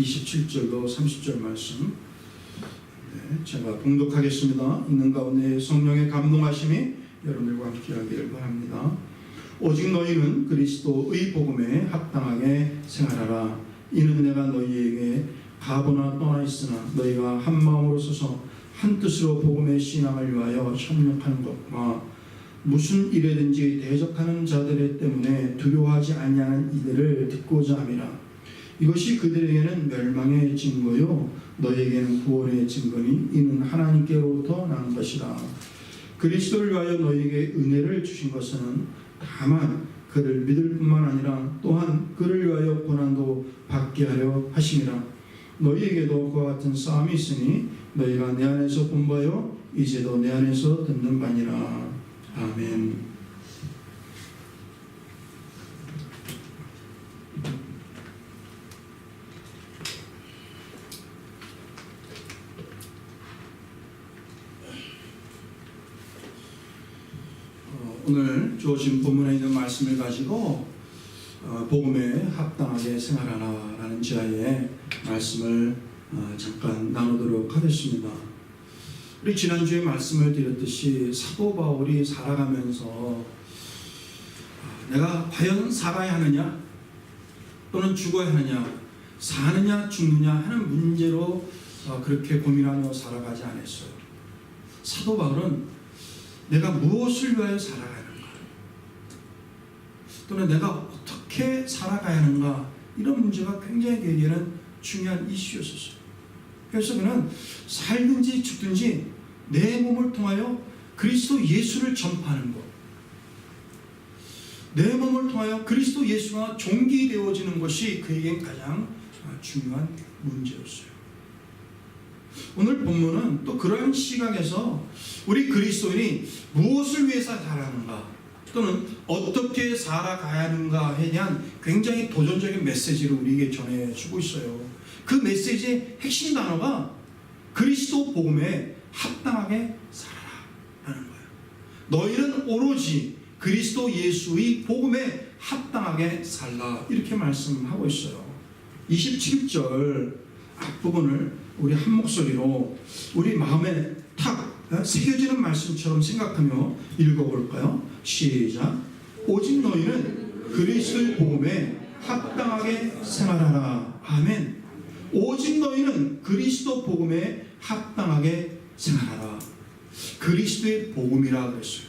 27절로 30절 말씀 제가 봉독하겠습니다. 있는 가운데 성령의 감동하심이 여러분들과 함께하기를 바랍니다. 오직 너희는 그리스도의 복음에 합당하게 생활하라. 이는 내가 너희에게 가보나 떠나 있으나 너희가 한 마음으로 서서 한 뜻으로 복음의 신앙을 위하여 협력하는 것과 무슨 일에든지 대적하는 자들 때문에 두려워하지 아니하는 이들을 듣고자 함이라. 이것이 그들에게는 멸망의 증거요 너희에게는 구원의 증거니 이는 하나님께로부터 난 것이라. 그리스도를 위하여 너희에게 은혜를 주신 것은 다만 그를 믿을 뿐만 아니라 또한 그를 위하여 고난도 받게 하려 하심이라. 너희에게도 그와 같은 싸움이 있으니 너희가 내 안에서 본바요 이제도 내 안에서 듣는 바니라. 아멘. 오늘 주어진 본문에 있는 말씀을 가지고 복음에 합당하게 생활하라라는 지하에 말씀을 잠깐 나누도록 하겠습니다. 우리 지난주에 말씀을 드렸듯이 사도 바울이 살아가면서 내가 과연 살아야 하느냐 또는 죽어야 하느냐 사느냐 죽느냐 하는 문제로 그렇게 고민하며 살아가지 않았어요. 사도 바울은 내가 무엇을 위하여 살아가는가 또는 내가 어떻게 살아가야 하는가 이런 문제가 굉장히 그에게는 중요한 이슈였었어요. 그래서 그는 살든지 죽든지 내 몸을 통하여 그리스도 예수를 전파하는 것, 내 몸을 통하여 그리스도 예수가 존귀되어지는 것이 그에게 가장 중요한 문제였어요. 오늘 본문은 또 그러한 시각에서 우리 그리스도인이 무엇을 위해서 살아가는가 또는 어떻게 살아가야 하는가에 대한 굉장히 도전적인 메시지를 우리에게 전해주고 있어요. 그 메시지의 핵심 단어가 그리스도 복음에 합당하게 살아라 라는 거예요. 너희는 오로지 그리스도 예수의 복음에 합당하게 살라 이렇게 말씀하고 있어요. 27절 앞부분을 우리 한 목소리로 우리 마음에 탁 새겨지는 말씀처럼 생각하며 읽어볼까요? 시작. 오직 너희는 그리스도의 복음에 합당하게 생활하라. 아멘. 오직 너희는 그리스도 복음에 합당하게 생활하라. 그리스도의 복음이라 그랬어요.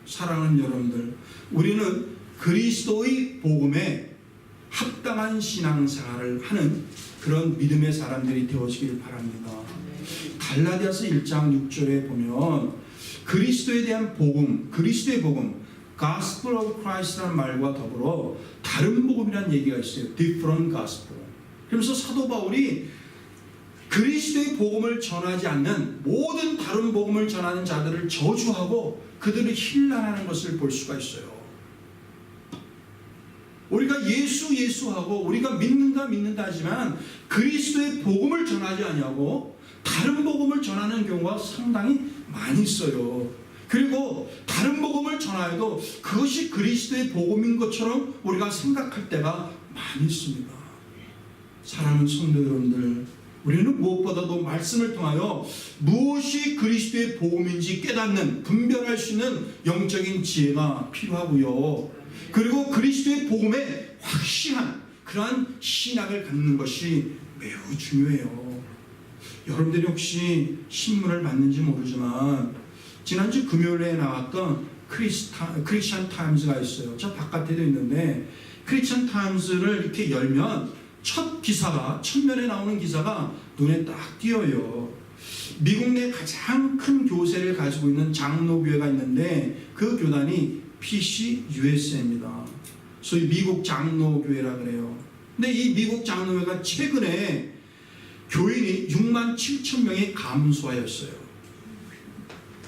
사랑하는 여러분들, 우리는 그리스도의 복음에 합당한 신앙생활을 하는 그런 믿음의 사람들이 되어지길 바랍니다. 갈라디아서 1장 6절에 보면 그리스도에 대한 복음, 그리스도의 복음, Gospel of Christ라는 말과 더불어 다른 복음이라는 얘기가 있어요. Different Gospel. 그러면서 사도 바울이 그리스도의 복음을 전하지 않는 모든 다른 복음을 전하는 자들을 저주하고 그들을 힐난하는 것을 볼 수가 있어요. 우리가 예수하고 우리가 믿는다 하지만 그리스도의 복음을 전하지 아니하고 다른 복음을 전하는 경우가 상당히 많이 있어요. 그리고 다른 복음을 전하여도 그것이 그리스도의 복음인 것처럼 우리가 생각할 때가 많이 있습니다. 사랑하는 성도 여러분들, 우리는 무엇보다도 말씀을 통하여 무엇이 그리스도의 복음인지 깨닫는 분별할 수 있는 영적인 지혜가 필요하고요. 그리고 그리스도의 복음에 확실한 그러한 신학을 갖는 것이 매우 중요해요. 여러분들이 혹시 신문을 봤는지 모르지만 지난주 금요일에 나왔던 크리스천 타임즈가 있어요. 저 바깥에도 있는데 크리스천 타임즈를 이렇게 열면 첫 기사가, 첫면에 나오는 기사가 눈에 딱 띄어요. 미국 내 가장 큰 교세를 가지고 있는 장로교회가 있는데 그 교단이 PCUSA입니다. 소위 미국 장로교회라 그래요. 근데 이 미국 장로교회가 최근에 교인이 6만 7천 명이 감소하였어요.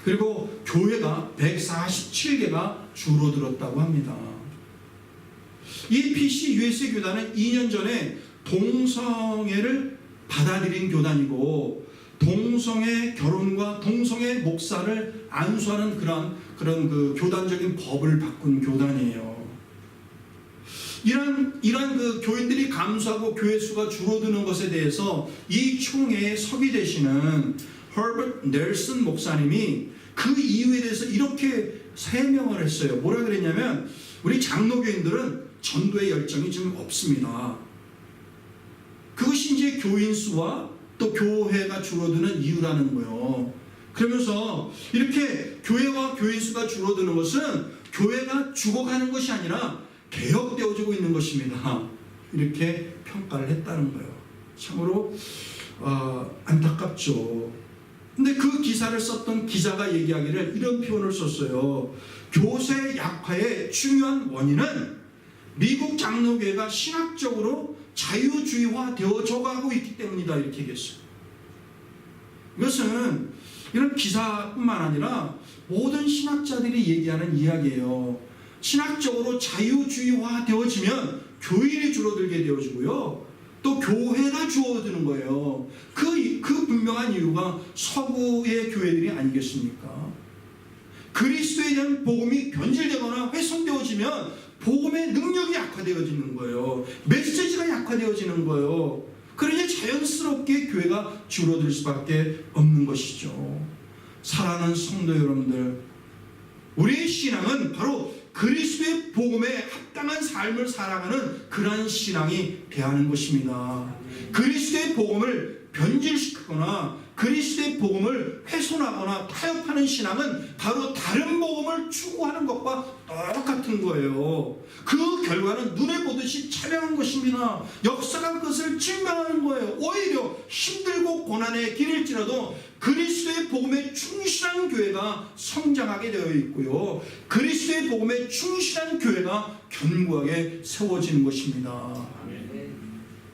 그리고 교회가 147개가 줄어들었다고 합니다. 이 PCUSA 교단은 2년 전에 동성애를 받아들인 교단이고 동성애 결혼과 동성애 목사를 안수하는 그런 그 교단적인 법을 바꾼 교단이에요. 이런 그 교인들이 감소하고 교회 수가 줄어드는 것에 대해서 이 총회에 서기 되시는 허버트 넬슨 목사님이 그 이유에 대해서 이렇게 설명을 했어요. 뭐라 그랬냐면 우리 장로교인들은 전도의 열정이 좀 없습니다. 그것이 이제 교인 수와 또 교회가 줄어드는 이유라는 거예요. 그러면서 이렇게 교회와 교인 수가 줄어드는 것은 교회가 죽어가는 것이 아니라 개혁되어지고 있는 것입니다. 이렇게 평가를 했다는 거예요. 참으로 안타깝죠. 근데 그 기사를 썼던 기자가 얘기하기를 이런 표현을 썼어요. 교세 약화의 중요한 원인은 미국 장로교회가 신학적으로 자유주의화 되어져 가고 있기 때문이다, 이렇게 얘기했어요. 이것은 이런 기사뿐만 아니라 모든 신학자들이 얘기하는 이야기예요. 신학적으로 자유주의화 되어지면 교인이 줄어들게 되어지고요, 또 교회가 줄어드는 거예요. 그 분명한 이유가 서구의 교회들이 아니겠습니까? 그리스도에 대한 복음이 변질되거나 훼손되어지면 복음의 능력이 약화되어지는 거예요. 메시지가 약화되어지는 거예요. 그러니 자연스럽게 교회가 줄어들 수밖에 없는 것이죠. 사랑하는 성도 여러분들, 우리의 신앙은 바로 그리스도의 복음에 합당한 삶을 살아가는 그러한 신앙이 돼야 하는 것입니다. 그리스도의 복음을 변질시키거나 그리스도의 복음을 훼손하거나 타협하는 신앙은 바로 다른 복음을 추구하는 것과 똑같은 거예요. 그 결과는 눈에 보듯이 차량한 것입니다. 역사가 그것을 증명하는 거예요. 오히려 힘들고 고난의 길일지라도 그리스도의 복음에 충실한 교회가 성장하게 되어 있고요, 그리스도의 복음에 충실한 교회가 견고하게 세워지는 것입니다.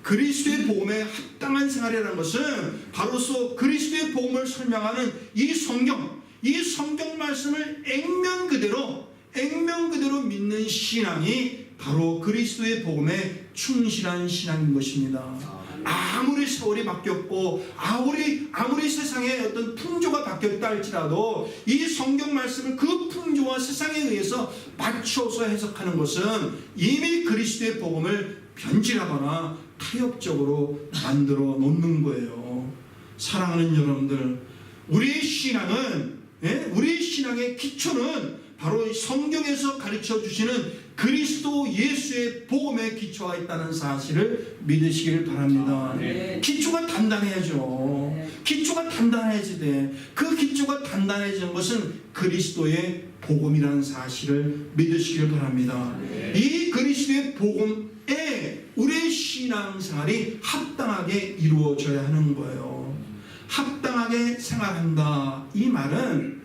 그리스도의 복음에 합당한 생활이라는 것은 바로서 그리스도의 복음을 설명하는 이 성경 말씀을 액면 그대로 믿는 신앙이 바로 그리스도의 복음에 충실한 신앙인 것입니다. 아무리 세월이 바뀌었고 아무리 세상의 어떤 풍조가 바뀌었다 할지라도 이 성경 말씀을 그 풍조와 세상에 의해서 맞춰서 해석하는 것은 이미 그리스도의 복음을 변질하거나 타협적으로 만들어 놓는 거예요. 사랑하는 여러분들, 우리의 신앙의 기초는 바로 성경에서 가르쳐 주시는 그리스도 예수의 복음에 기초가 있다는 사실을 믿으시길 바랍니다. 기초가 단단해야죠. 기초가 단단해야지 돼. 그 기초가 단단해지는 것은 그리스도의 복음이라는 사실을 믿으시길 바랍니다. 이 그리스도의 복음에 우리의 신앙생활이 합당하게 이루어져야 하는 거예요. 합당하게 생활한다, 이 말은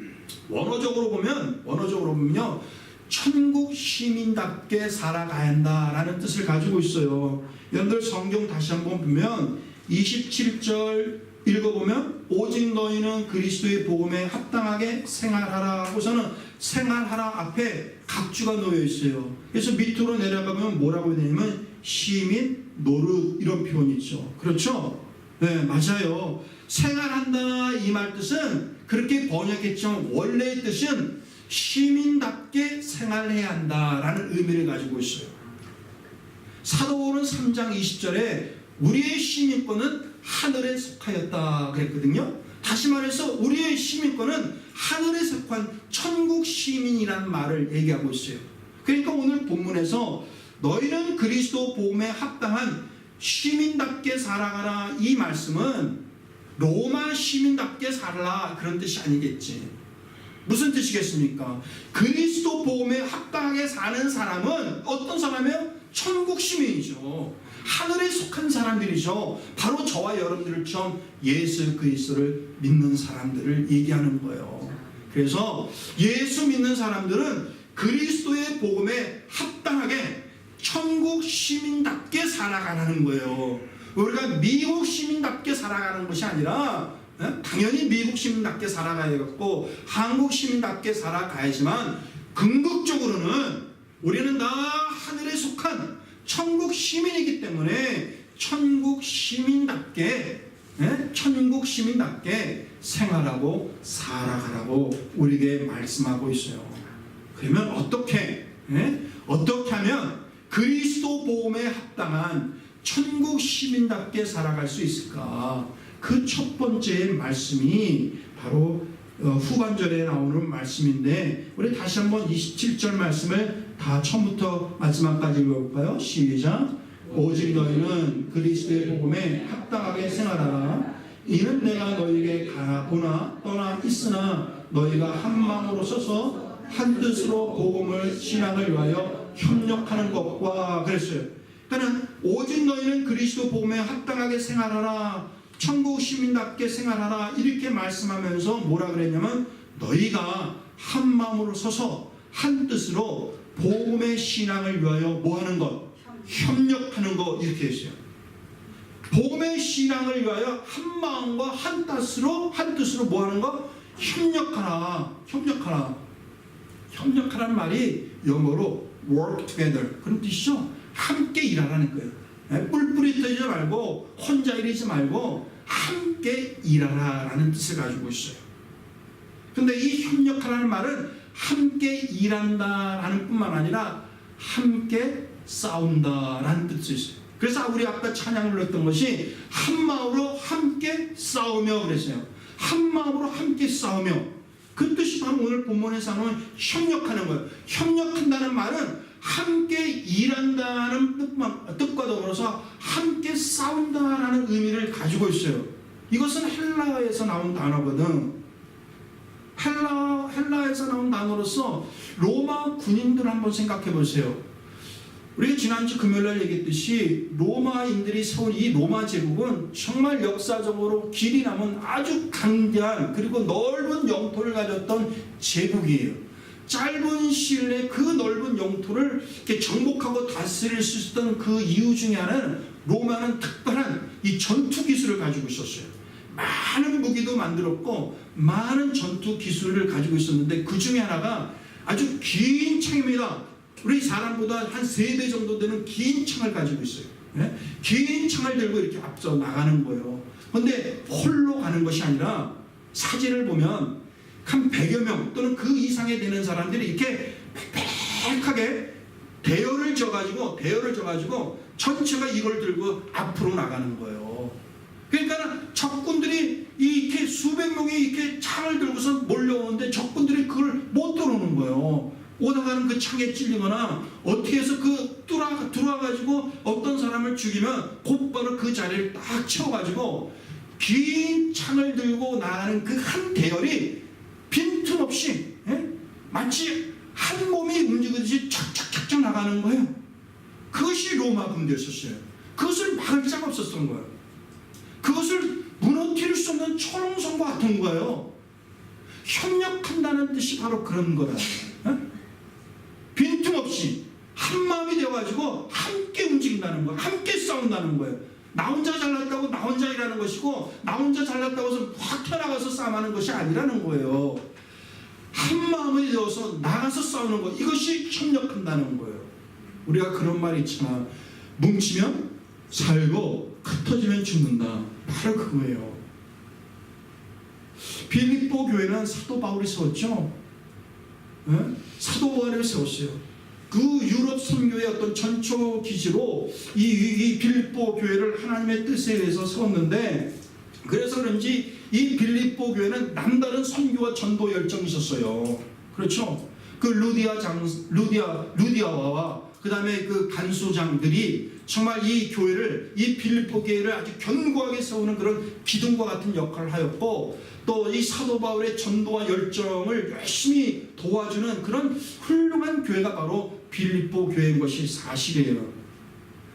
원어적으로 보면요, 천국 시민답게 살아가야 한다라는 뜻을 가지고 있어요. 여러분들 성경 다시 한번 보면 27절 읽어보면 오직 너희는 그리스도의 복음에 합당하게 생활하라 하고서는 생활하라 앞에 각주가 놓여 있어요. 그래서 밑으로 내려가면 뭐라고 되냐면 시민, 노릇, 이런 표현이 있죠. 그렇죠? 네, 맞아요. 생활한다, 이 말 뜻은 그렇게 번역했지만 원래의 뜻은 시민답게 생활해야 한다라는 의미를 가지고 있어요. 사도바울은 3장 20절에 우리의 시민권은 하늘에 속하였다 그랬거든요. 다시 말해서 우리의 시민권은 하늘에 속한 천국 시민이라는 말을 얘기하고 있어요. 그러니까 오늘 본문에서 너희는 그리스도 복음에 합당한 시민답게 살아가라, 이 말씀은 로마 시민답게 살아라 그런 뜻이 아니겠지. 무슨 뜻이겠습니까? 그리스도 복음에 합당하게 사는 사람은 어떤 사람이에요? 천국 시민이죠. 하늘에 속한 사람들이죠. 바로 저와 여러분들처럼 예수 그리스도를 믿는 사람들을 얘기하는 거예요. 그래서 예수 믿는 사람들은 그리스도의 복음에 합당하게 천국 시민답게 살아가는 거예요. 우리가 미국 시민답게 살아가는 것이 아니라, 당연히 미국 시민답게 살아가야겠고 한국 시민답게 살아가야지만 궁극적으로는 우리는 다 하늘에 속한 천국 시민이기 때문에 천국 시민답게 생활하고 살아가라고 우리에게 말씀하고 있어요. 그러면 어떻게 하면 그리스도 복음에 합당한 천국 시민답게 살아갈 수 있을까? 그 첫 번째 말씀이 바로 후반절에 나오는 말씀인데, 우리 다시 한번 27절 말씀을 다 처음부터 마지막까지 읽어볼까요? 시작. 오직 너희는 그리스도의 복음에 합당하게 생활하라. 이는 내가 너희에게 가보나 떠나 있으나 너희가 한 마음으로 서서 한 뜻으로 복음을 신앙을 위하여 협력하는 것과 그랬어요. 그러니까 오직 너희는 그리스도 복음에 합당하게 생활하라, 천국 시민답게 생활하라, 이렇게 말씀하면서 뭐라 그랬냐면 너희가 한 마음으로 서서 한 뜻으로 복음의 신앙을 위하여 뭐하는 것? 협력하는 것, 이렇게 했어요. 복음의 신앙을 위하여 한 마음과 한 뜻으로 뭐하는 것? 협력하라. 협력하라는 말이 영어로 work together 그런 뜻이죠. 함께 일하라는 거예요. 뿔뿔이 떠지 말고 혼자 일하지 말고 함께 일하라라는 뜻을 가지고 있어요. 근데 이 협력하라는 말은 함께 일한다라는 뿐만 아니라 함께 싸운다라는 뜻이 있어요. 그래서 우리 아까 찬양을 불렀던 것이 한 마음으로 함께 싸우며 그랬어요. 한 마음으로 함께 싸우며, 그 뜻이 바로 오늘 본문에서 나오는 협력하는 거예요. 협력한다는 말은 함께 일한다는 뜻과 더불어서 함께 싸운다라는 의미를 가지고 있어요. 이것은 헬라에서 나온 단어거든. 헬라에서 나온 단어로서 로마 군인들 한번 생각해 보세요. 우리가 지난주 금요일날 얘기했듯이 로마인들이 세운 이 로마 제국은 정말 역사적으로 길이 남은 아주 강대한 그리고 넓은 영토를 가졌던 제국이에요. 짧은 시일 내에 그 넓은 영토를 이렇게 정복하고 다스릴 수 있었던 그 이유 중에 하나는 로마는 특별한 이 전투 기술을 가지고 있었어요. 많은 무기도 만들었고 많은 전투 기술을 가지고 있었는데 그 중에 하나가 아주 긴 창입니다. 우리 사람보다 한 3배 정도 되는 긴 창을 가지고 있어요. 네? 긴 창을 들고 이렇게 앞서 나가는 거예요. 그런데 홀로 가는 것이 아니라 사진을 보면 한 100여 명 또는 그 이상이 되는 사람들이 이렇게 빽빽하게 대열을 져가지고 전체가 이걸 들고 앞으로 나가는 거예요. 그러니까 적군들이 이렇게 수백 명이 이렇게 창을 들고서 몰려오는데 적군들이 그걸 못 들어오는 거예요. 오다가는 그 창에 찔리거나 어떻게 해서 그 들어와가지고 어떤 사람을 죽이면 곧바로 그 자리를 딱 채워가지고 긴 창을 들고 나가는 그 한 대열이 빈틈없이 마치 한 몸이 움직이듯이 착착착착 나가는 거예요. 그것이 로마 군대였었어요. 그것을 막을 자가 없었던 거예요. 그것을 무너뜨릴 수 없는 초롱성과 같은 거예요. 협력한다는 뜻이 바로 그런 거라. 빈틈없이 한 마음이 되어가지고 함께 움직인다는 거예요. 함께 싸운다는 거예요. 나 혼자 잘났다고 나 혼자 일하는 것이고 나 혼자 잘났다고 해서 확 튀어나가서 싸움하는 것이 아니라는 거예요. 한 마음이 되어서 나가서 싸우는 것, 이것이 협력한다는 거예요. 우리가 그런 말이 있잖아. 뭉치면 살고 흩어지면 죽는다. 바로 그거예요. 빌립보 교회는 사도 바울이 세웠죠. 사도 바울이 세웠어요. 그 유럽 선교의 어떤 전초 기지로 이 빌립보 교회를 하나님의 뜻에 의해서 세웠는데, 그래서 그런지 이 빌립보 교회는 남다른 선교와 전도 열정이 있었어요. 그렇죠? 그 루디아와 그 다음에 그 간수장들이 정말 이 교회를, 이 빌립보 교회를 아주 견고하게 세우는 그런 기둥과 같은 역할을 하였고, 또 이 사도 바울의 전도와 열정을 열심히 도와주는 그런 훌륭한 교회가 바로 빌립보 교회인 것이 사실이에요.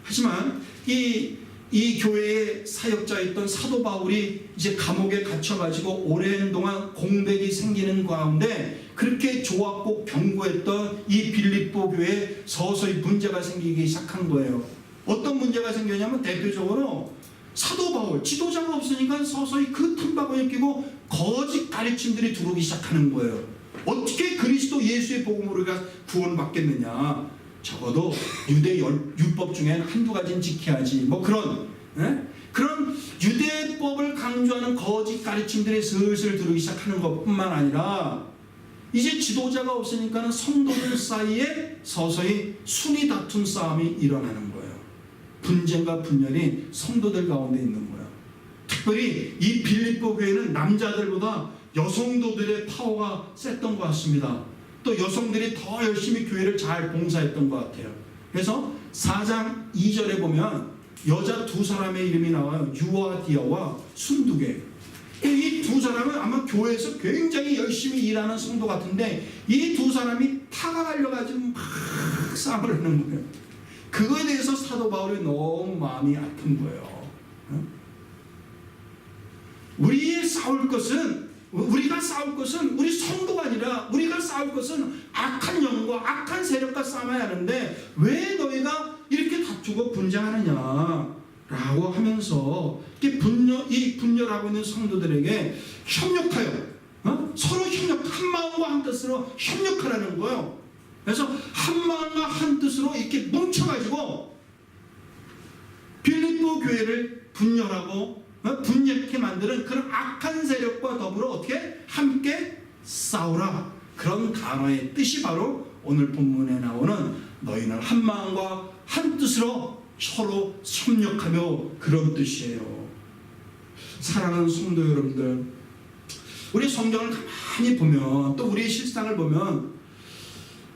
하지만 이 교회의 사역자였던 사도 바울이 이제 감옥에 갇혀가지고 오랜 동안 공백이 생기는 가운데 그렇게 좋았고 견고했던 이 빌립보 교회에 서서히 문제가 생기기 시작한 거예요. 어떤 문제가 생겼냐면 대표적으로 사도 바울, 지도자가 없으니까 서서히 그 틈바구니에 끼고 거짓 가르침들이 들어오기 시작하는 거예요. 어떻게 그리스도 예수의 복음으로 우리가 구원받겠느냐? 적어도 유대 율법 중에 한두 가지는 지켜야지. 뭐 그런 유대법을 강조하는 거짓 가르침들이 슬슬 들어오기 시작하는 것뿐만 아니라 이제 지도자가 없으니까는 성도들 사이에 서서히 순위 다툼 싸움이 일어나는 거예요. 분쟁과 분열이 성도들 가운데 있는 거예요. 특별히 이 빌립보 교회는 남자들보다 여성도들의 파워가 셌던 것 같습니다. 또 여성들이 더 열심히 교회를 잘 봉사했던 것 같아요. 그래서 4장 2절에 보면 여자 두 사람의 이름이 나와요. 유아디아와 순두개. 이 두 사람은 아마 교회에서 굉장히 열심히 일하는 성도 같은데 이 두 사람이 파가 갈려가지고 막 싸움을 하는 거예요. 그거에 대해서 사도 바울이 너무 마음이 아픈 거예요. 우리가 싸울 것은 우리 성도가 아니라 우리가 싸울 것은 악한 영과 악한 세력과 싸워야 하는데 왜 너희가 이렇게 다투고 분쟁하느냐 라고 하면서 이 분열하고 있는 성도들에게 협력하여 서로 한 마음과 한 뜻으로 협력하라는 거예요. 그래서 한 마음과 한 뜻으로 이렇게 뭉쳐가지고 빌립보 교회를 분열하고 분열케 만드는 그런 악한 세력과 더불어 어떻게 함께 싸우라. 그런 단어의 뜻이 바로 오늘 본문에 나오는 너희는 한 마음과 한 뜻으로 서로 협력하며 그런 뜻이에요. 사랑하는 성도 여러분들, 우리 성경을 가만히 보면 또 우리의 실상을 보면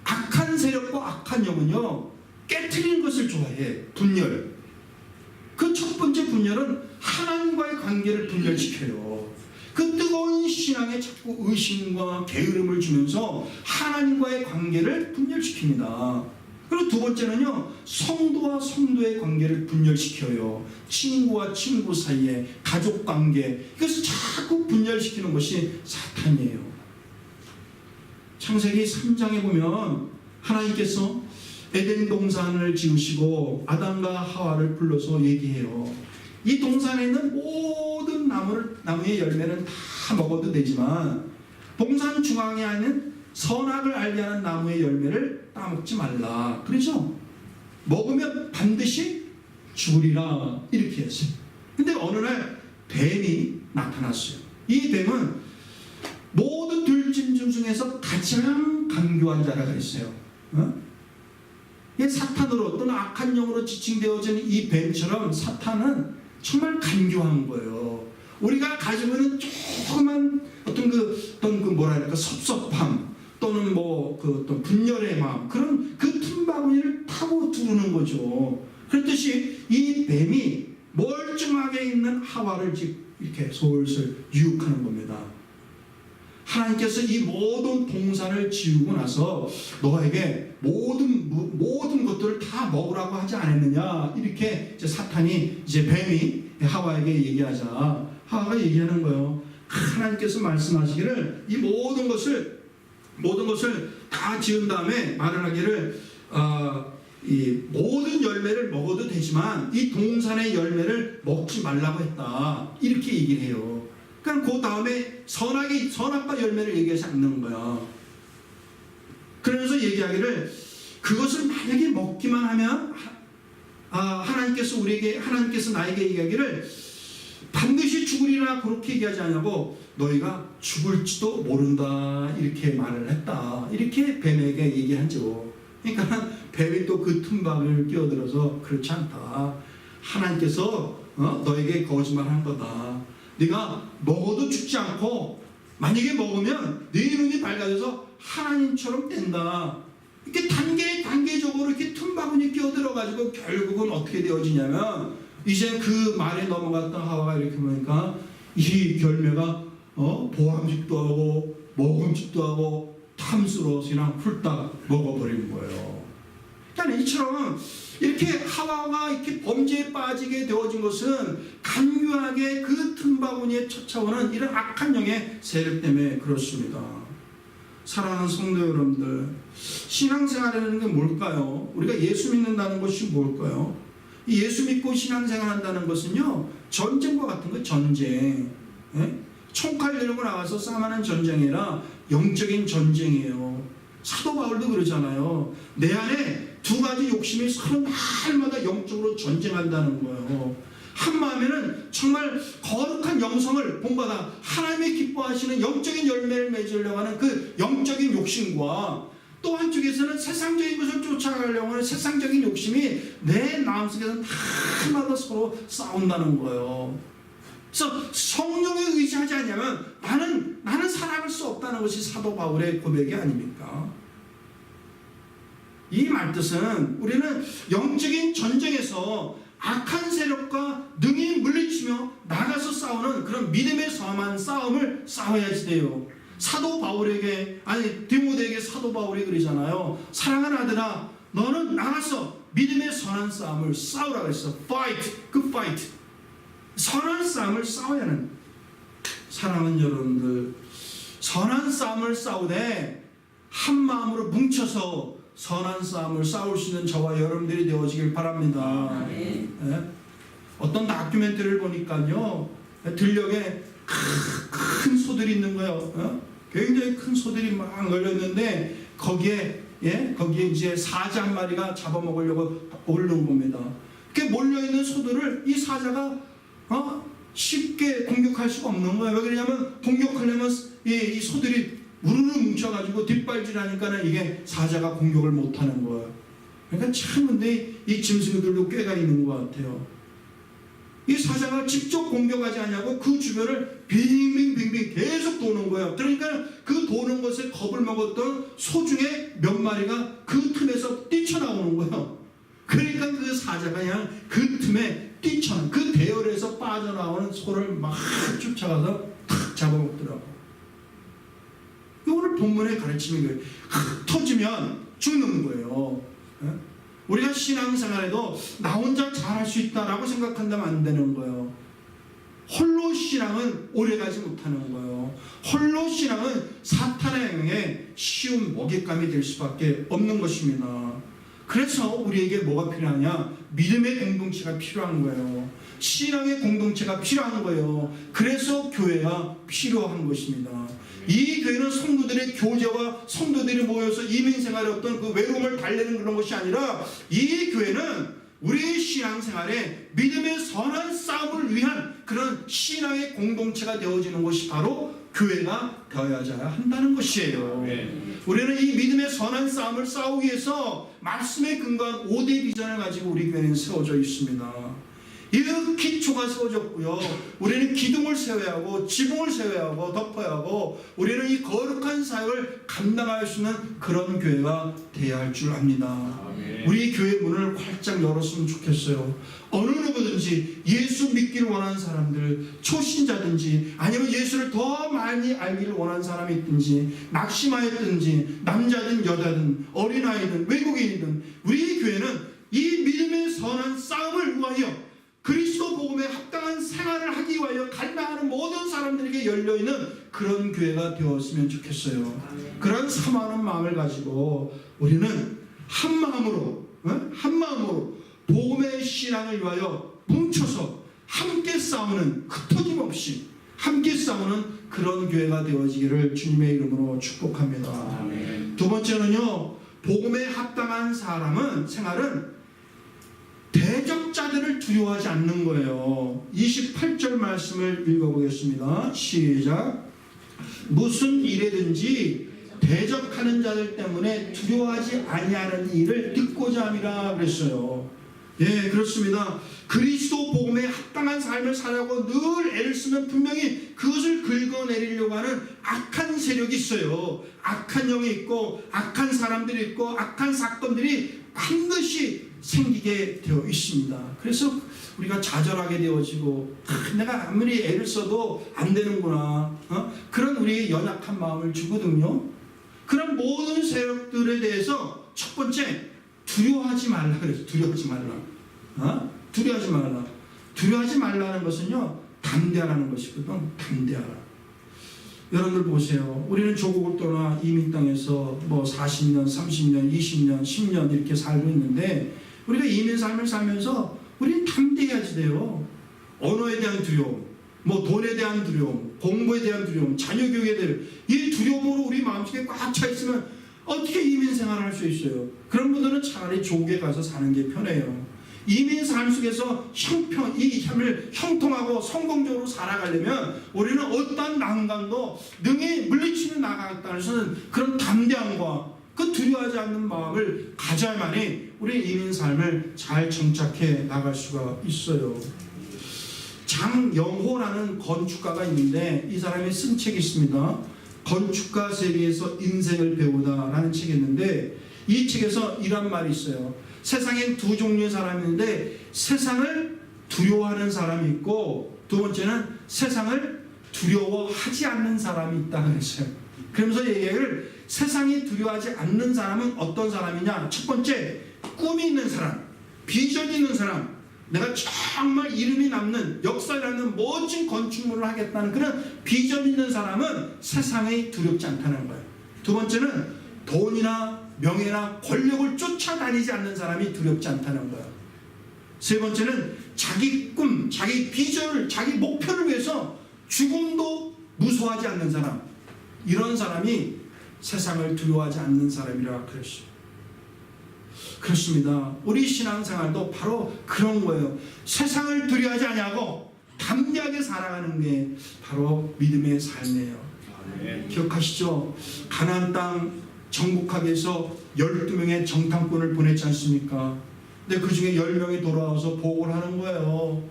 악한 세력과 악한 영은요 깨트리는 것을 좋아해. 분열. 그 첫 번째 분열은 하나님과의 관계를 분열시켜요. 그 뜨거운 신앙에 자꾸 의심과 게으름을 주면서 하나님과의 관계를 분열시킵니다. 그리고 두 번째는요, 성도와 성도의 관계를 분열시켜요. 친구와 친구 사이에 가족 관계, 그래서 자꾸 분열시키는 것이 사탄이에요. 창세기 3장에 보면 하나님께서 에덴 동산을 지으시고 아담과 하와를 불러서 얘기해요. 이 동산에 있는 모든 나무의 열매는 다 먹어도 되지만 동산 중앙에 있는 선악을 알게 하는 나무의 열매를 따먹지 말라. 그래서 먹으면 반드시 죽으리라 이렇게 했어요. 근데 어느 날 뱀이 나타났어요. 이 뱀은 모든 들짐승 중에서 가장 간교한 자라가 있어요. 사탄으로 또는 악한 영으로 지칭되어진 이 뱀처럼 사탄은 정말 간교한 거예요. 우리가 가지고 있는 조그만 어떤 뭐랄까 섭섭함 또는 어떤 분열의 마음, 그런 그 틈바구니를 타고 두르는 거죠. 그렇듯이 이 뱀이 멀쩡하게 있는 하와를 이렇게 솔솔 유혹하는 겁니다. 하나님께서 이 모든 동산을 지우고 나서 너에게 모든 것들을 다 먹으라고 하지 않았느냐, 이렇게 이제 사탄이 뱀이 하와에게 얘기하자 하와가 얘기하는 거예요. 하나님께서 말씀하시기를 이 모든 것을 다 지은 다음에 말을 하기를 이 모든 열매를 먹어도 되지만 이 동산의 열매를 먹지 말라고 했다, 이렇게 얘기를 해요. 그러니까 그 다음에 선악과 열매를 얘기하지 않는 거야. 그러면서 얘기하기를 그것을 만약에 먹기만 하면 하나님께서 나에게 얘기하기를 반드시 죽으리라 그렇게 얘기하지 않냐고, 너희가 죽을지도 모른다 이렇게 말을 했다, 이렇게 뱀에게 얘기하죠. 그러니까 뱀이 또 그 틈바구니를 끼어들어서 그렇지 않다, 하나님께서 너에게 거짓말한 거다, 네가 먹어도 죽지 않고 만약에 먹으면 네 눈이 밝아져서 하나님처럼 된다. 이렇게 단계적으로 이렇게 틈바구니 끼어들어가지고 결국은 어떻게 되어지냐면 이제 그 말에 넘어갔던 하와가 이렇게 보니까 이 열매가 보암직도 하고 먹음직도 하고 탐스러워서 그냥 훌딱 먹어버린 거예요. 그러니까 이처럼 이렇게 하와가 이렇게 범죄에 빠지게 되어진 것은 간교하게 그 틈바구니에 쫓아오는 이런 악한 영의 세력 때문에 그렇습니다. 사랑하는 성도 여러분들, 신앙생활이라는 게 뭘까요? 우리가 예수 믿는다는 것이 뭘까요? 이 예수 믿고 신앙생활한다는 것은요, 전쟁과 같은 거, 전쟁. 총칼 들고 나가서 싸움하는 전쟁이 아니라 영적인 전쟁이에요. 사도 바울도 그러잖아요. 내 안에 두 가지 욕심이 서로 날마다 영적으로 전쟁한다는 거예요. 한마음에는 정말 거룩한 영성을 본받아 하나님의 기뻐하시는 영적인 열매를 맺으려고 하는 그 영적인 욕심과 또 한쪽에서는 세상적인 것을 쫓아가려고 하는 세상적인 욕심이 내 마음속에서는 하나마다 서로 싸운다는 거예요. 그래서 성령에 의지하지 않냐면 나는 살아갈 수 없다는 것이 사도 바울의 고백이 아닙니까? 이 말뜻은 우리는 영적인 전쟁에서 악한 세력과 능히 물리치며 나가서 싸우는 그런 믿음의 선한 싸움을 싸워야지 돼요. 사도 바울에게 디모데에게 사도 바울이 그러잖아요. 사랑하는 아들아, 너는 나가서 믿음의 선한 싸움을 싸우라 그랬어. fight, good fight. 선한 싸움을 싸워야 하는. 사랑하는 여러분들, 선한 싸움을 싸우되 한 마음으로 뭉쳐서 선한 싸움을 싸울 수 있는 저와 여러분들이 되어지길 바랍니다. 네? 어떤 다큐멘터리를 보니까요, 들녘에 큰 소들이 있는 거예요. 굉장히 큰 소들이 막 널렸는데 거기에 이제 사자 한 마리가 잡아먹으려고 오르는 겁니다. 이렇게 몰려있는 소들을 이 사자가 쉽게 공격할 수가 없는 거예요. 왜 그러냐면 공격하려면 이 소들이 우르르 뭉쳐가지고 뒷발질하니까는 이게 사자가 공격을 못하는 거예요. 그러니까 참 근데 이 짐승들도 꾀가 있는 것 같아요. 이 사자가 직접 공격하지 않냐고 그 주변을 빙빙빙빙 계속 도는 거예요. 그러니까 그 도는 것에 겁을 먹었던 소 중에 몇 마리가 그 틈에서 뛰쳐나오는 거예요. 그러니까 그 사자가 그냥 그 틈에 그 대열에서 빠져나오는 소를 막 쫓아가서 탁 잡아먹더라고. 오늘 본문의 가르침이 그래요. 터지면 죽는 거예요. 우리가 신앙생활에도 나 혼자 잘할 수 있다라고 생각한다면 안 되는 거예요. 홀로 신앙은 오래가지 못하는 거예요. 홀로 신앙은 사탄의 영에 쉬운 먹잇감이 될 수밖에 없는 것입니다. 그래서 우리에게 뭐가 필요하냐? 믿음의 공동체가 필요한 거예요. 신앙의 공동체가 필요한 거예요. 그래서 교회가 필요한 것입니다. 이 교회는 성도들의 교제와 성도들이 모여서 이민생활의 어떤 그 외로움을 달래는 그런 것이 아니라 이 교회는 우리의 신앙생활에 믿음의 선한 싸움을 위한 그런 신앙의 공동체가 되어지는 것이 바로 교회가 되어야 한다는 것이에요. 우리는 이 믿음의 선한 싸움을 싸우기 위해서 말씀에 근거한 5대 비전을 가지고 우리 교회는 세워져 있습니다. 이 기초가 세워졌고요. 우리는 기둥을 세워야 하고 지붕을 세워야 하고 덮어야 하고 우리는 이 거룩한 사역을 감당할 수 있는 그런 교회가 되어야 할 줄 압니다. 우리 교회 문을 활짝 열었으면 좋겠어요. 어느 누구든지 예수 믿기를 원하는 사람들, 초신자든지 아니면 예수를 더 많이 알기를 원하는 사람이 있든지 낙심하였든지 남자든 여자든 어린아이든 외국인이든 우리 교회는 이 믿음의 선한 싸움을 위하여 그리스도 복음에 합당한 생활을 하기 위하여 갈망하는 모든 사람들에게 열려있는 그런 교회가 되었으면 좋겠어요. 그런 사모하는 마음을 가지고 우리는 한 마음으로 복음의 신앙을 위하여 뭉쳐서 함께 싸우는 흩어짐없이 함께 싸우는 그런 교회가 되어지기를 주님의 이름으로 축복합니다. 두 번째는요, 복음에 합당한 생활은 대적자들을 두려워하지 않는 거예요. 28절 말씀을 읽어보겠습니다. 시작. 무슨 일에든지 대적하는 자들 때문에 두려워하지 아니하는 일을 듣고자 함이라 그랬어요. 예, 그렇습니다. 그리스도 복음에 합당한 삶을 살려고 늘 애를 쓰면 분명히 그것을 긁어내리려고 하는 악한 세력이 있어요. 악한 영이 있고 악한 사람들이 있고 악한 사건들이 반드시 생기게 되어 있습니다. 그래서 우리가 좌절하게 되어지고 내가 아무리 애를 써도 안 되는구나, 그런 우리의 연약한 마음을 주거든요. 그런 모든 세력들에 대해서 첫 번째 두려워하지 말라 그래서 두려워하지 말라. 두려워하지 말라는 것은요, 담대하라는 것이거든. 담대하라. 여러분들 보세요. 우리는 조국을 떠나 이민 땅에서 뭐 40년, 30년, 20년, 10년 이렇게 살고 있는데 우리가 이민 삶을 살면서 우리는 담대해야지 돼요. 언어에 대한 두려움, 뭐 돈에 대한 두려움, 공부에 대한 두려움, 자녀 교육에 대한 이 두려움으로 우리 마음속에 꽉 차 있으면 어떻게 이민 생활을 할 수 있어요? 그런 분들은 차라리 조국에 가서 사는 게 편해요. 이민 삶 속에서 이 삶을 형통하고 성공적으로 살아가려면 우리는 어떠한 난관도 능히 물리치며 나가겠다는 것은 그런 담대함과 그 두려워하지 않는 마음을 가져야만이 우리 이민 삶을 잘 정착해 나갈 수가 있어요. 장영호라는 건축가가 있는데 이 사람이 쓴 책이 있습니다. 건축가 세계에서 인생을 배우다라는 책이 있는데 이 책에서 이런 말이 있어요. 세상엔 두 종류의 사람이 있는데 세상을 두려워하는 사람이 있고 두 번째는 세상을 두려워하지 않는 사람이 있다 그랬어요. 그러면서 얘기를 세상이 두려워하지 않는 사람은 어떤 사람이냐? 첫 번째, 꿈이 있는 사람, 비전이 있는 사람, 내가 정말 이름이 남는 역사에 남는 멋진 건축물을 하겠다는 그런 비전 있는 사람은 세상이 두렵지 않다는 거예요. 두 번째는 돈이나 명예나 권력을 쫓아다니지 않는 사람이 두렵지 않다는 거예요. 세 번째는 자기 꿈, 자기 비전을, 자기 목표를 위해서 죽음도 무서워하지 않는 사람, 이런 사람이 세상을 두려워하지 않는 사람이라 그랬어요. 그렇습니다. 우리 신앙생활도 바로 그런 거예요. 세상을 두려워하지 않냐고 담대하게 살아가는 게 바로 믿음의 삶이에요. 기억하시죠? 가나안 땅 정복하기 위해서 12명의 정탐꾼을 보냈지 않습니까? 근데 그 중에 10명이 돌아와서 보고를 하는 거예요.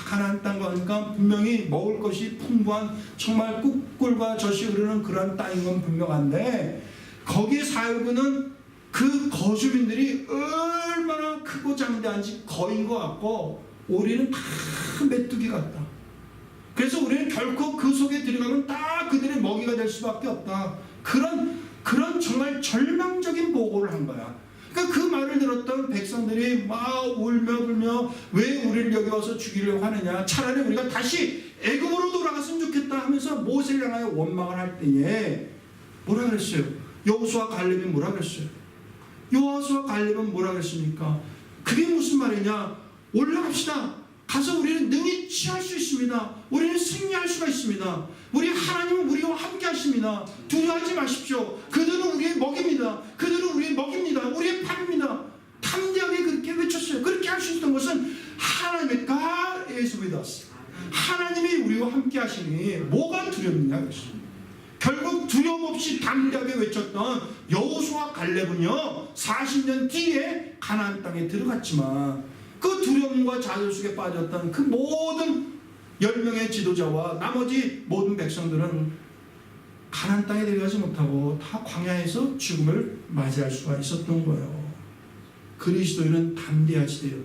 가나안 땅 가니까 분명히 먹을 것이 풍부한 정말 꿀과 젖이 흐르는 그런 땅인 건 분명한데 거기에 살고는 그 거주민들이 얼마나 크고 장대한지 거인 것 같고 우리는 다 메뚜기 같다. 그래서 우리는 결코 그 속에 들어가면 다 그들의 먹이가 될 수밖에 없다. 그런 정말 절망적인 보고를 한 거야. 그러니까 그 말을 들었던 백성들이 막 울며 불며 왜 우리를 여기 와서 죽이려고 하느냐, 차라리 우리가 다시 애굽으로 돌아갔으면 좋겠다 하면서 모세를 향하여 원망을 할 때에 뭐라 그랬어요? 여호수아 갈렙이 뭐라 그랬어요? 여호수아 갈렙은 뭐라 그랬습니까? 그게 무슨 말이냐? 올라갑시다. 가서 우리는 능히 취할 수 있습니다. 우리는 승리할 수가 있습니다. 우리 하나님은 우리와 함께 하십니다. 두려워하지 마십시오. 그들은 우리의 먹입니다. 그들은 우리의 먹입니다. 우리의 팔입니다. 담대하게 그렇게 외쳤어요. 그렇게 할 수 있던 것은 하나님의 God is with us. 하나님이 우리와 함께 하시니 뭐가 두렵느냐 그랬습니다. 결국 두려움 없이 담대하게 외쳤던 여호수아 갈렙은요 40년 뒤에 가나안 땅에 들어갔지만 그 두려움과 좌절 속에 빠졌던 그 모든 10명의 지도자와 나머지 모든 백성들은 가나안 땅에 들어가지 못하고 다 광야에서 죽음을 맞이할 수가 있었던 거예요. 그리스도인은 담대하지 돼요.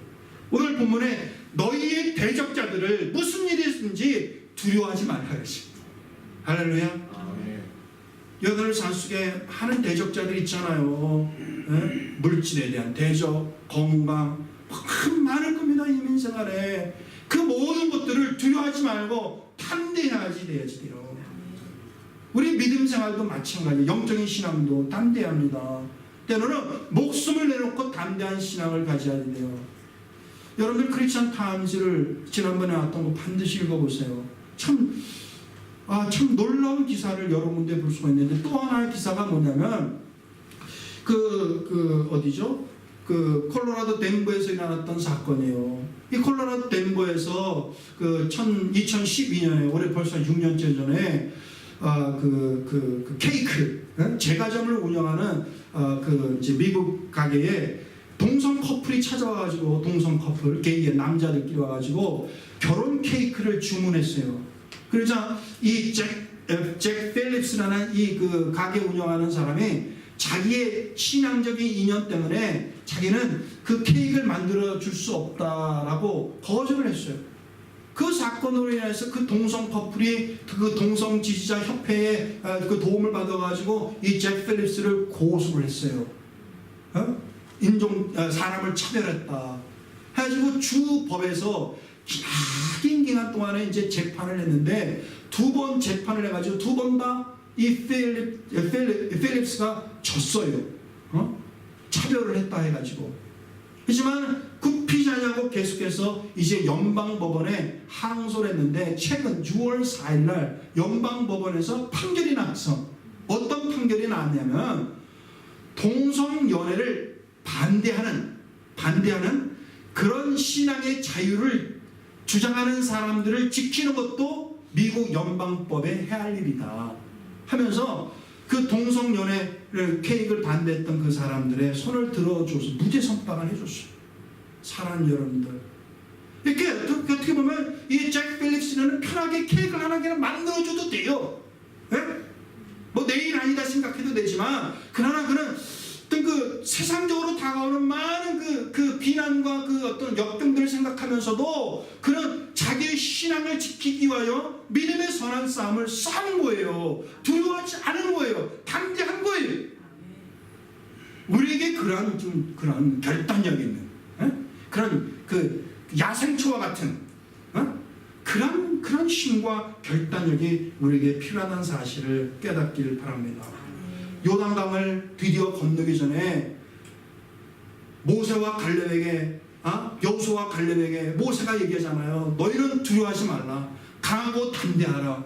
오늘 본문에 너희의 대적자들을 무슨 일이 있든지 두려워하지 말라 그랬습니다. 할렐루야. 여러분들 삶 속에 하는 대적자들이 있잖아요. 네? 물질에 대한 대적, 건강 많을 겁니다. 이민생활에 그 모든 것들을 두려워하지 말고 담대하지 돼요. 우리 믿음생활도 마찬가지예요. 영적인 신앙도 담대해야 합니다. 때로는 목숨을 내놓고 담대한 신앙을 가져야 돼요. 여러분들 크리스천 타임즈를 지난번에 나왔던 거 반드시 읽어보세요. 참 놀라운 기사를 여러 군데 볼 수가 있는데 또 하나의 기사가 뭐냐면 어디죠? 콜로라도 덴버에서 일어났던 사건이에요. 이 콜로라도 덴버에서 2012년에 올해 벌써 6년째 전에 케이크 제과점을 운영하는 이제 미국 가게에 동성 커플이 찾아와가지고 동성 커플 게이의 남자들끼리 와가지고 결혼 케이크를 주문했어요. 그러자 이 잭 필립스라는 이 가게 운영하는 사람이 자기의 신앙적인 인연 때문에 자기는 그 케이크를 만들어 줄 수 없다라고 거절을 했어요. 그 사건으로 인해서 그 동성 커플이 그 동성 지지자 협회에 그 도움을 받아가지고 이 잭 필립스를 고소를 했어요. 사람을 차별했다. 해가지고 주법에서 긴 기간 동안에 이제 재판을 했는데 2번 재판을 해가지고 2번 다 이 필립스가 졌어요. 차별을 했다 해가지고. 하지만 굽히지 않냐고 계속해서 이제 연방법원에 항소를 했는데 최근 6월 4일날 연방법원에서 판결이 났어. 어떤 판결이 나왔냐면 동성연애를 반대하는 그런 신앙의 자유를 주장하는 사람들을 지키는 것도 미국 연방법의 해할 일이다 하면서 그 동성연애를 케이크를 반대했던 그 사람들의 손을 들어줘서 무죄 선빵을 해줬어요. 사랑하는 여러분들, 이렇게 어떻게 보면 이 잭 필립스는 편하게 케이크를 하나 그냥 만들어줘도 돼요. 네? 뭐 내일 아니다 생각해도 되지만, 그러나 그는 어떤 그 세상적으로 다가오는 많은 그 비난과 그 어떤 역경들을 생각하면서도 그는 자기의 신앙을 지키기 위하여 믿음의 선한 싸움을 싸운 거예요. 두려워하지 않은 거예요. 담대한 거예요. 우리에게 그러한 결단력 있는, 그런 그 야생초와 같은 그런 힘과 결단력이 우리에게 필요하다는 사실을 깨닫기를 바랍니다. 요단강을 드디어 건너기 전에 모세와 갈렙에게, 여호수아와 갈렙에게 모세가 얘기하잖아요. 너희는 두려워하지 말라. 강하고 담대하라.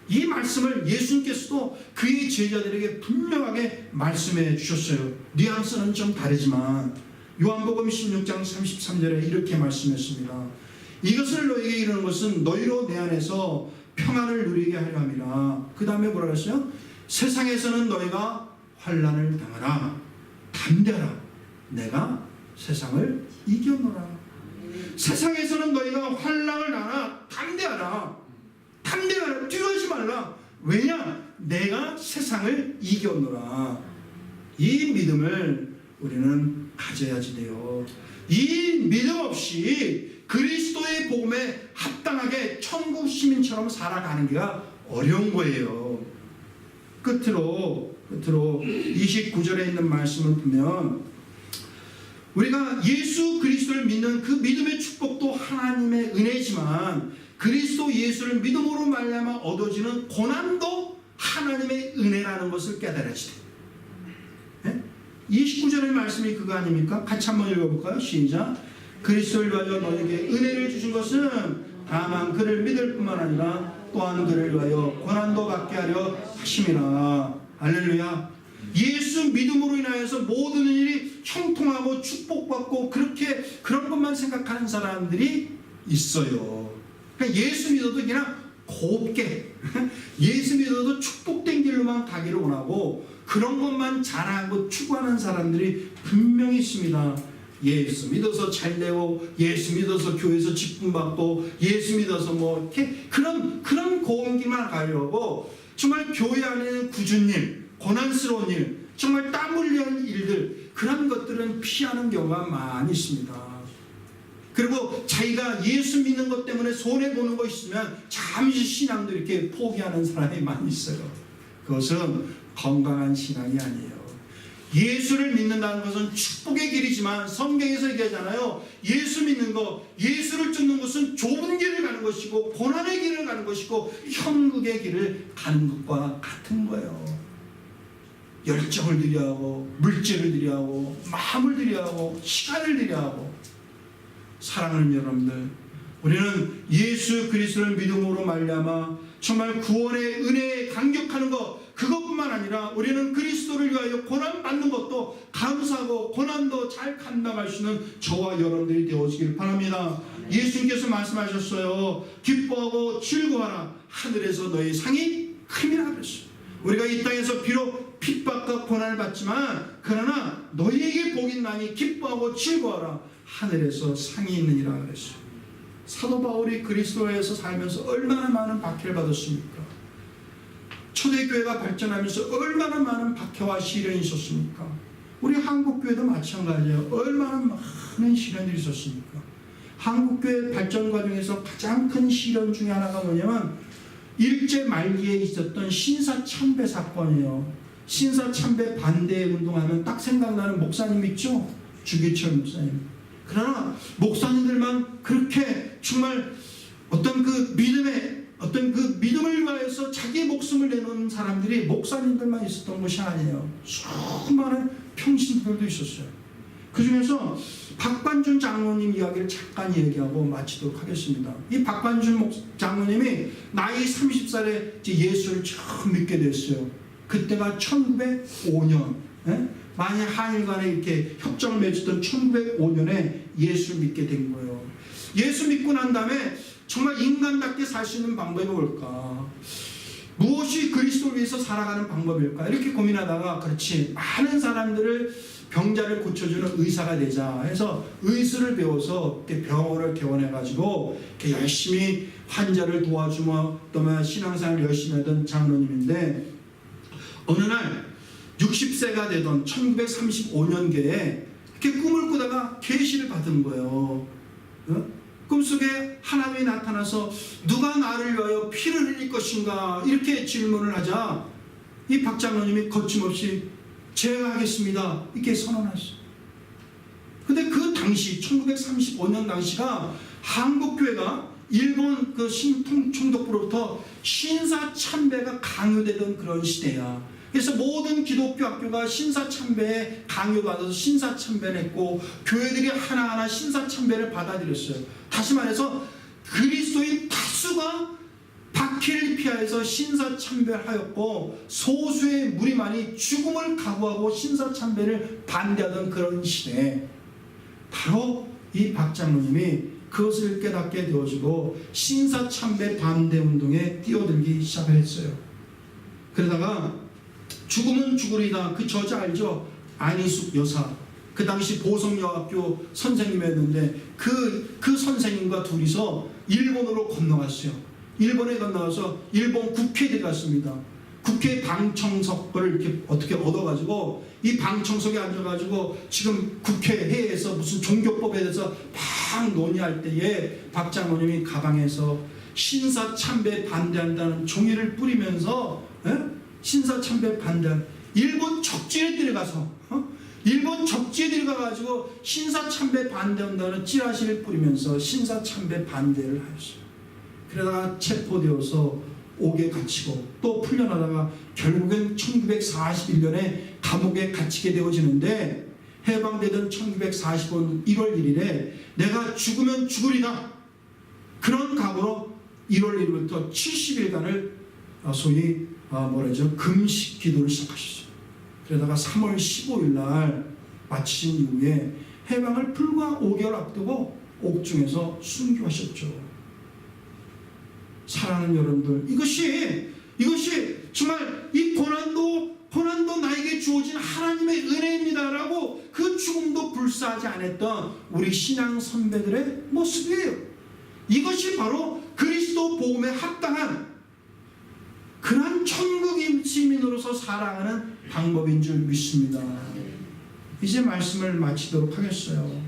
이 말씀을 예수님께서도 그의 제자들에게 분명하게 말씀해 주셨어요. 뉘앙스는 좀 다르지만 요한복음 16장 33절에 이렇게 말씀했습니다. 이것을 너희에게 이르는 것은 너희로 내 안에서 평안을 누리게 하려 함이라. 그 다음에 뭐라 그랬어요? 세상에서는 너희가 환난을 당하라. 담대하라. 내가 세상을 이겨노라. 세상에서는 너희가 환난을 당하라. 담대하라. 담대하라. 두려워하지 말라. 왜냐? 내가 세상을 이겨노라. 이 믿음을 우리는 가져야지 돼요. 이 믿음 없이 그리스도의 복음에 합당하게 천국 시민처럼 살아가는 게 어려운 거예요. 끝으로 29절에 있는 말씀을 보면, 우리가 예수 그리스도를 믿는 그 믿음의 축복도 하나님의 은혜지만 그리스도 예수를 믿음으로 말미암아 얻어지는 고난도 하나님의 은혜라는 것을 깨달아야지 돼요. 29절의 말씀이 그거 아닙니까? 같이 한번 읽어볼까요? 시작. 그리스도를 위하여 너에게 은혜를 주신 것은 다만 그를 믿을 뿐만 아니라 또한 그를 위하여 고난도 받게 하려 하심이라. 할렐루야. 예수 믿음으로 인하여서 모든 일이 형통하고 축복받고 그런 것만 생각하는 사람들이 있어요. 그러니까 예수 믿어도 그냥 곱게 예수 믿어도 축복된 길로만 가기를 원하고 그런 것만 자랑하고 추구하는 사람들이 분명히 있습니다. 예수 믿어서 잘되고 예수 믿어서 교회에서 직분받고 예수 믿어서 뭐 이렇게 그런 고운 길만 가려고 정말 교회 안에는 굳은 일, 고난스러운 일, 정말 땀 흘리는 일들, 그런 것들은 피하는 경우가 많이 있습니다. 그리고 자기가 예수 믿는 것 때문에 손해보는 거 있으면 잠시 신앙도 이렇게 포기하는 사람이 많이 있어요. 그것은 건강한 신앙이 아니에요. 예수를 믿는다는 것은 축복의 길이지만 성경에서 얘기하잖아요. 예수 믿는 것, 예수를 쫓는 것은 좁은 길을 가는 것이고 고난의 길을 가는 것이고 천국의 길을 가는 것과 같은 거예요. 열정을 들여야 하고 물질을 들여야 하고 마음을 들여야 하고 시간을 들여야 하고. 사랑하는 여러분들, 우리는 예수 그리스도를 믿음으로 말미암아 정말 구원의 은혜에 감격하는 것, 그것뿐만 아니라 우리는 그리스도를 위하여 고난받는 것도 감사하고 고난도 잘 감당할 수 있는 저와 여러분들이 되어지길 바랍니다. 예수님께서 말씀하셨어요. 기뻐하고 즐거워하라. 하늘에서 너희 상이 큼이라 그랬어요. 우리가 이 땅에서 비록 핍박과 고난을 받지만 그러나 너희에게 복이 있나니 기뻐하고 즐거워하라. 하늘에서 상이 있느니라 그랬어요. 사도 바울이 그리스도에서 살면서 얼마나 많은 박해를 받았습니까? 초대교회가 발전하면서 얼마나 많은 박해와 시련이 있었습니까? 우리 한국교회도 마찬가지예요. 얼마나 많은 시련들이 있었습니까? 한국교회 발전 과정에서 가장 큰 시련 중에 하나가 뭐냐면 일제 말기에 있었던 신사참배 사건이에요. 신사참배 반대 운동하면 딱 생각나는 목사님 있죠? 주기철 목사님. 그러나 목사님들만 그렇게 정말 어떤 그 믿음을 위하여서 자기 목숨을 내놓은 사람들이 목사님들만 있었던 것이 아니에요. 수많은 평신들도 있었어요. 그 중에서 박관준 장로님 이야기를 잠깐 얘기하고 마치도록 하겠습니다. 이 박관준 장로님이 나이 30살에 예수를 처음 믿게 됐어요. 그때가 1905년 만약 한일 간에 이렇게 협정을 맺었던 1905년에 예수를 믿게 된 거예요. 예수 믿고 난 다음에 정말 인간답게 살 수 있는 방법이 뭘까? 무엇이 그리스도를 위해서 살아가는 방법일까? 이렇게 고민하다가 그렇지, 많은 사람들을 병자를 고쳐주는 의사가 되자 해서 의술을 배워서 병원을 개원해가지고 열심히 환자를 도와주며 또 신앙생활을 열심히 하던 장로님인데, 어느 날 60세가 되던 1935년경에 이렇게 꿈을 꾸다가 계시를 받은 거예요. 꿈속에 하나님이 나타나서 누가 나를 위하여 피를 흘릴 것인가 이렇게 질문을 하자 이 박 장로님이 거침없이 제가 하겠습니다 이렇게 선언했어요. 근데 그 당시 1935년 당시가 한국교회가 일본 그 총독부로부터 신사참배가 강요되던 그런 시대야. 그래서 모든 기독교 학교가 신사참배에 강요받아서 신사참배를 했고 교회들이 하나하나 신사참배를 받아들였어요. 다시 말해서 그리스도인 다수가 박해를 피하여서 신사참배를 하였고 소수의 무리만이 죽음을 각오하고 신사참배를 반대하던 그런 시대에 바로 이 박 장로님이 그것을 깨닫게 되어지고 신사참배 반대 운동에 뛰어들기 시작했어요. 그러다가 죽으면 죽으리다 그 저자 알죠? 안희숙 여사, 그 당시 보성여학교 선생님이었는데 그 선생님과 둘이서 일본으로 건너갔어요. 일본에 건너가서 일본 국회에 들어갔습니다. 국회 방청석을 이렇게 어떻게 얻어가지고 이 방청석에 앉아가지고 지금 국회회에서 무슨 종교법에 대해서 막 논의할 때에 박 장로님이 가방에서 신사참배 반대한다는 종이를 뿌리면서 신사참배 반대한 일본 적지에 들어가서 일본 적지에 들어가가지고 신사참배 반대한다는 찌라시를 뿌리면서 신사참배 반대를 하였어요. 그러다가 체포되어서 옥에 갇히고 또 풀려나다가 결국엔 1941년에 감옥에 갇히게 되어지는데 해방되던 1945년 1월 1일에 내가 죽으면 죽으리다 그런 각오로 1월 1일부터 70일간을 소위 금식 기도를 시작하셨어요. 그러다가 3월 15일 날 마치신 이후에 해방을 불과 5개월 앞두고 옥중에서 순교하셨죠. 사랑하는 여러분들, 이것이 정말 이 고난도 나에게 주어진 하나님의 은혜입니다라고 그 죽음도 불사하지 않았던 우리 신앙 선배들의 모습이에요. 이것이 바로 그리스도 복음에 합당한 그런 천국 시민으로서 살아가는 방법인 줄 믿습니다. 이제 말씀을 마치도록 하겠어요.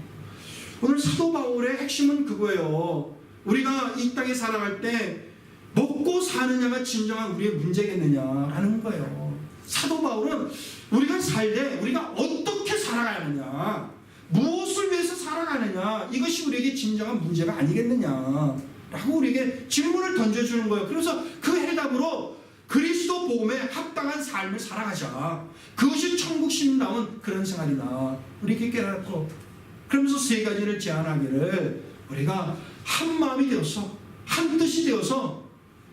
오늘 사도 바울의 핵심은 그거예요. 우리가 이 땅에 살아갈 때 먹고 사느냐가 진정한 우리의 문제겠느냐라는 거예요. 사도 바울은 우리가 살 때 우리가 어떻게 살아가느냐, 무엇을 위해서 살아가느냐, 이것이 우리에게 진정한 문제가 아니겠느냐라고 우리에게 질문을 던져주는 거예요. 그래서 그 해답으로 그리스도 복음에 합당한 삶을 살아가자. 그것이 천국 시민다운 그런 생활이다. 우리에게 깨닫고 그러면서 세 가지를 제안하기를 우리가 한 마음이 되어서 한 뜻이 되어서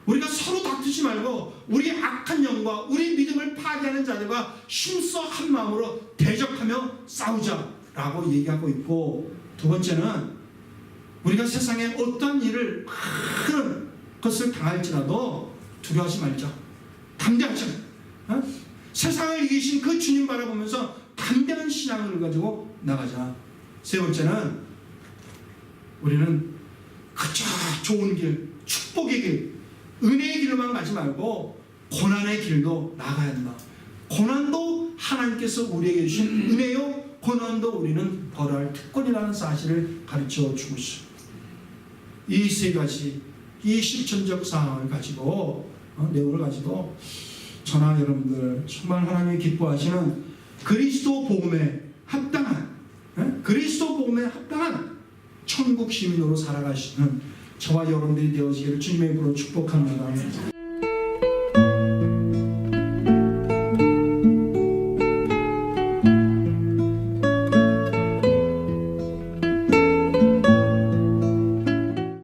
우리가 서로 다투지 말고 우리 악한 영과 우리 믿음을 파괴하는 자들과 힘써 한 마음으로 대적하며 싸우자라고 얘기하고 있고, 두 번째는 우리가 세상에 어떠한 일을 큰 것을 당할지라도 두려워하지 말자. 담대하자. 세상을 이기신 그 주님 바라보면서 담대한 신앙을 가지고 나가자. 세 번째는 우리는 그저 좋은 길, 축복의 길, 은혜의 길로만 가지 말고 고난의 길도 나가야 한다. 고난도 하나님께서 우리에게 주신 은혜요, 고난도 우리는 벌할 특권이라는 사실을 가르쳐 주고 있습니다. 이 세 가지, 이 실천적 상황을 가지고 내용을 가지고 저나 여러분들 정말 하나님이 기뻐하시는 그리스도 복음에 합당한 천국 시민으로 살아가시는 저와 여러분들이 되어지기를 주님의 이름으로 축복합니다.